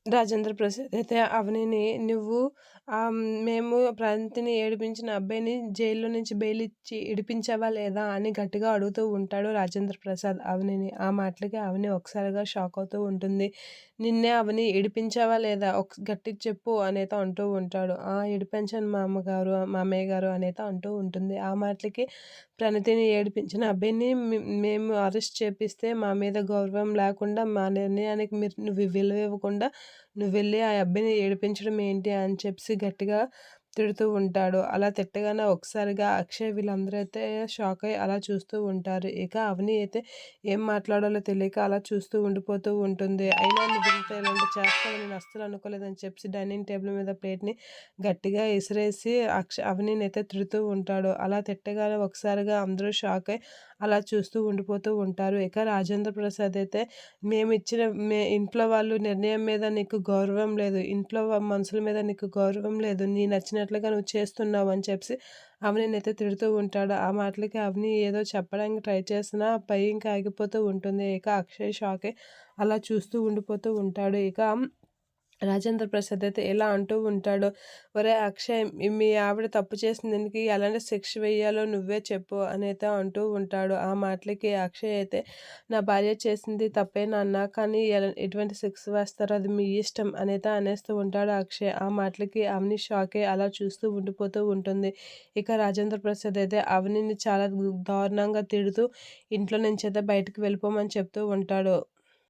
రాజేంద్ర ప్రసాద్ అయితే అవనిని "నువ్వు మేము ప్రణతిని ఏడిపించిన అబ్బాయిని జైల్లో నుంచి బెయిల్ ఇచ్చి ఇడిపించావా లేదా?" అని గట్టిగా అడుగుతూ ఉంటాడు రాజేంద్ర ప్రసాద్ అవనిని. ఆ మాటలకి అవని ఒకసారిగా షాక్ అవుతూ ఉంటుంది. "నిన్నే అవని ఇడిపించావా లేదా? గట్టిగా చెప్పు" అనేతో అంటూ ఉంటాడు. "ఆ! ఇడిపించాను మామయ్య గారు" అనేతో అంటూ ఉంటుంది. ఆ మాటలకి ప్రణతిని ఏడిపించిన అబ్బాయిని మేము అరెస్ట్ చేపిస్తే మా మీద గౌరవం లేకుండా, మా నిర్ణయానికి నువ్వు విలువ ఇవ్వకుండా నువ్వెళ్ళి ఆ అబ్బాయిని ఏడిపించడం ఏంటి అని చెప్పేసి గట్టిగా తిడుతూ ఉంటాడు. అలా తిట్టగానే ఒకసారిగా అక్షయ్ వీళ్ళందరూ అయితే షాక్ అయ్యి అలా చూస్తూ ఉంటారు. ఇక అవని అయితే ఏం మాట్లాడాలో తెలియక అలా చూస్తూ ఉండిపోతూ ఉంటుంది. అయినా నువ్వింత ఇలాంటి చేస్తావని నేను అస్సలు అనుకోలేదని చెప్పేసి డైనింగ్ టేబుల్ మీద ప్లేట్‌ని గట్టిగా ఇసిరేసి అవనినైతే తిడుతూ ఉంటాడు. అలా తిట్టగానే ఒకసారిగా అందరూ షాక్ అయ్యి అలా చూస్తూ ఉండిపోతూ ఉంటారు. ఇక రాజేంద్ర ప్రసాద్ అయితే మేమిచ్చిన ఇంట్లో వాళ్ళు నిర్ణయం మీద నీకు గౌరవం లేదు. ఇంట్లో మనుషుల మీద నీకు గౌరవం లేదు. నీ నచ్చినట్లుగా నువ్వు చేస్తున్నావు అని చెప్పేసి అవనినైతే తిడుతూ ఉంటాడు. ఆ మాటలకి అవని ఏదో చెప్పడానికి ట్రై చేసినా పై ఇంకా ఆగిపోతూ ఉంటుంది. ఇక అక్షయ్ షాక్ అయ్యి అలా చూస్తూ ఉండిపోతూ ఉంటాడు. ఇక రాజేంద్ర ప్రసాద్ అయితే ఇలా అంటూ ఉంటాడు. "ఒరేయ్ అక్షయ్! మీ ఆవిడ తప్పు చేసిన దానికి ఎలాంటి శిక్ష వేయాలో నువ్వే చెప్పు" అనైతే అంటూ ఉంటాడు. ఆ మాటలకి అక్షయ్ అయితే "నా భార్య చేసింది తప్పే నాన్న. కానీ ఎటువంటి శిక్ష వేస్తారో అది మీ ఇష్టం" అనైతే అనేస్తూ ఉంటాడు అక్షయ్. ఆ మాటలకి అవని షాక్ అయ్యి అలా చూస్తూ ఉండిపోతూ ఉంటుంది. ఇక రాజేంద్ర ప్రసాద్ అయితే అవనిని చాలా దారుణంగా తిడుతూ ఇంట్లో నుంచైతే బయటకి వెళ్ళిపోమని చెప్తూ ఉంటాడు.